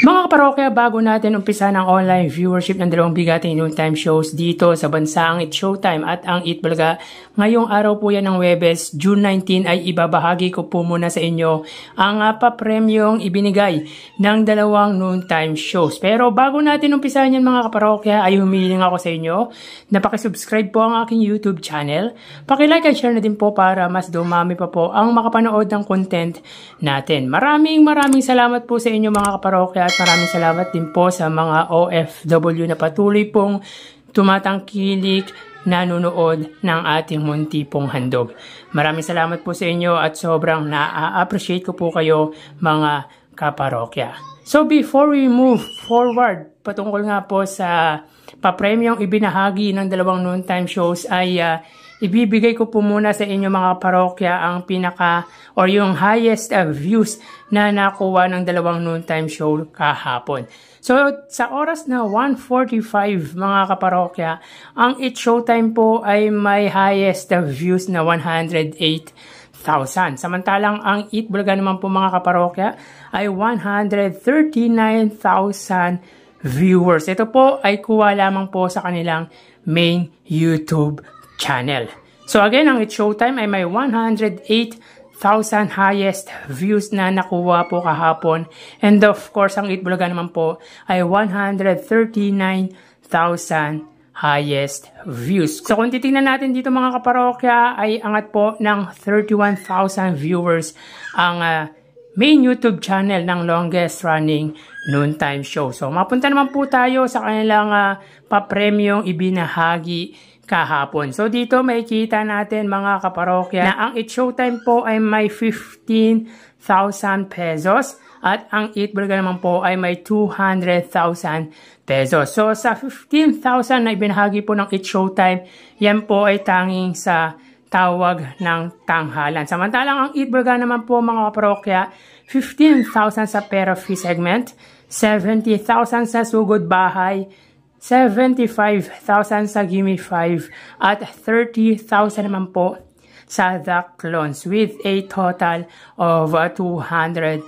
Mga kaparokya, bago natin umpisa ng online viewership ng dalawang bigating noontime shows dito sa bansa, ang It's Showtime at ang Eat Bulaga, ngayong araw po yan ng Huwebes, June 19 ay ibabahagi ko po muna sa inyo ang papremyong ibinigay ng dalawang noontime shows. Pero bago natin umpisahan yan mga kaparokya, ay humiling ako sa inyo na pakisubscribe po ang aking YouTube channel. Pakilike at share na din po para mas dumami pa po ang makapanood ng content natin. Maraming salamat po sa inyo mga kaparokya. At maraming salamat din po sa mga OFW na patuloy pong tumatangkilik nanonood ng ating munti pong handog. Maraming salamat po sa inyo at sobrang na-appreciate ko po kayo mga kaparokya. So before we move forward, patungkol nga po sa papremyong ibinahagi ng dalawang noontime shows ay ibibigay ko po muna sa inyo mga parokya ang pinaka or yung highest views na nakuha ng dalawang noontime show kahapon. So sa oras na 1:45 mga kaparokya, ang It's Showtime po ay may highest views na 108,000. Samantalang ang Eat Bulaga naman po mga kaparokya ay 139,000 viewers. Ito po ay kuha lamang po sa kanilang main YouTube channel. So again, ang It's Showtime ay may 108,000 highest views na nakuha po kahapon. And of course, ang Eat Bulaga naman po ay 139,000 highest views. So kung titingnan natin dito mga kaparokya, ay angat po ng 31,000 viewers ang main YouTube channel ng longest running noontime show. So mapunta naman po tayo sa kanilang papremyong ibinahagi kahapon. So dito makikita natin mga kaparokya na ang It's Showtime po ay may 15,000 pesos at ang Eat Bulaga naman po ay may 200,000 pesos. So sa 15,000 na ibinahagi po ng It's Showtime, yan po ay tanging sa tawag ng tanghalan. Samantalang ang Eat Bulaga naman po mga kaparokya, 15,000 sa pera fee segment, 70,000 sa sugod bahay, 75,000 sa Gimme 5 at 30,000 naman po sa The Clones with a total of 200,000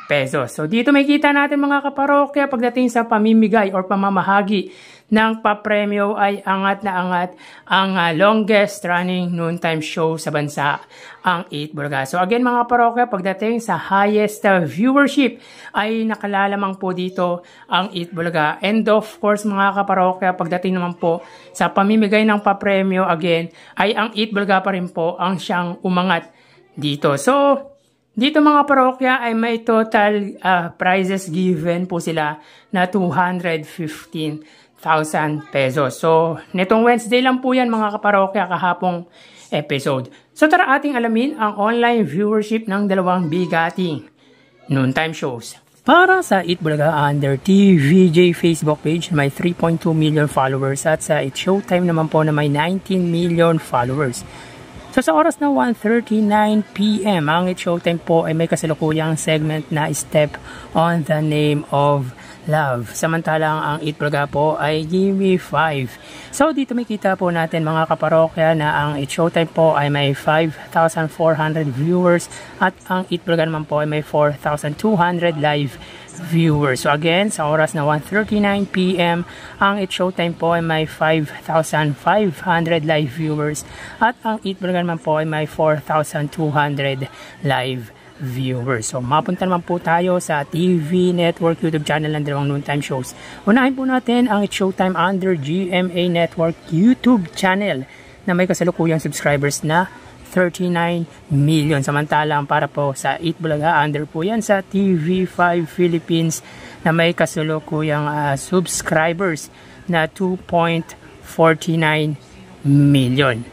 pesos. So dito makikita natin mga kaparokya pagdating sa pamimigay or pamamahagi ng papremyo ay angat na angat ang longest running noontime show sa bansa, ang Eat Bulaga. So again mga kaparokya, pagdating sa highest viewership ay nakalalamang po dito ang Eat Bulaga. And of course mga kaparokya, pagdating naman po sa pamimigay ng papremyo again ay ang Eat Bulaga pa rin po ang siyang umangat dito. So dito mga parokya ay may total prizes given po sila na 215,000 pesos. So, nitong Wednesday lang po yan mga kaparokya kahapong episode. So, tara ating alamin ang online viewership ng dalawang bigating noontime shows. Para sa Eat Bulaga under TVJ Facebook page, may 3.2 million followers at sa It's Showtime naman po na may 19 million followers. So sa oras na 1:39 PM, ang It's Showtime po ay may kasalukuyang segment na Step on the Name of Love. Samantalang ang Eat Bulaga po ay Gimme 5. So dito makita po natin mga kaparokya na ang It's Showtime po ay may 5,400 viewers at ang Eat Bulaga naman po ay may 4,200 live viewers. So again, sa oras na 1:39 PM, ang It's Showtime po ay may 5,500 live viewers at ang Eat Bulaga naman po ay may 4,200 live viewers. So mapunta naman po tayo sa TV Network YouTube channel ng dalawang noontime shows. Unahin po natin ang It's Showtime under GMA Network YouTube channel na may kasalukuyang subscribers na 39 million. Samantalang para po sa Eat Bulaga, under po yan sa TV5 Philippines na may kasalukuyang subscribers na 2.49 million.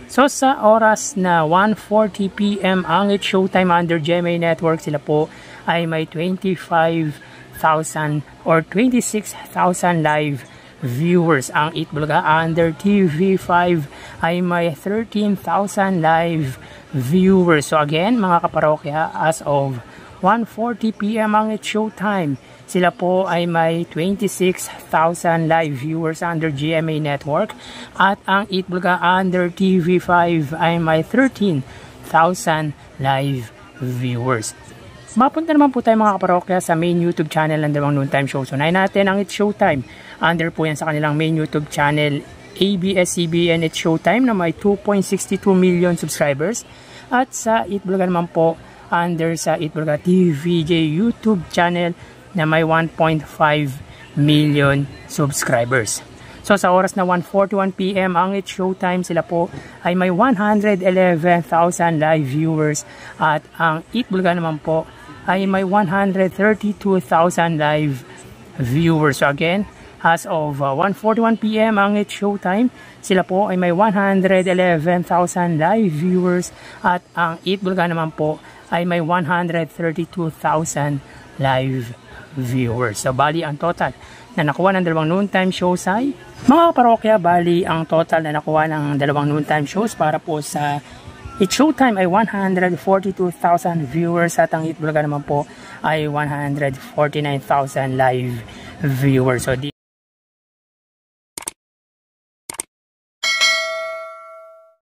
So sa oras na 1:40 PM, ang It's Showtime under GMA Network, sila po ay may 25,000 or 26,000 live viewers. Ang Eat Bulaga under TV5 ay may 13,000 live viewers. So again mga kaparokya, as of 1:40 PM ang It's Showtime, sila po ay may 26,000 live viewers under GMA Network at ang Eat Bulaga under TV5 ay may 13,000 live viewers. Mapunta naman po tayo mga kaparokya sa main YouTube channel ng Dalawang Noontime Show. So, unahin natin ang It's Showtime. Under po yan sa kanilang main YouTube channel, ABS-CBN It's Showtime, na may 2.62 million subscribers. At sa Eatbulaga naman po, under sa Eatbulaga TVJ YouTube channel, na may 1.5 million subscribers. So sa oras na 1:41 PM ang It's Showtime, sila po ay may 111,000 live viewers at ang Eatbulaga naman po ay may 132,000 live viewers. So again, as of 1:41 PM ang It's Showtime, sila po ay may 111,000 live viewers at ang Eatbulaga naman po ay may 132,000 live viewers. So bali ang total na nakuha ng Dalawang Noontime Shows ay, mga parokya, bali ang total na nakuha ng Dalawang Noontime Shows para po sa It's Showtime ay 142,000 viewers at ang Eatbulaga naman po ay 149,000 live viewers. So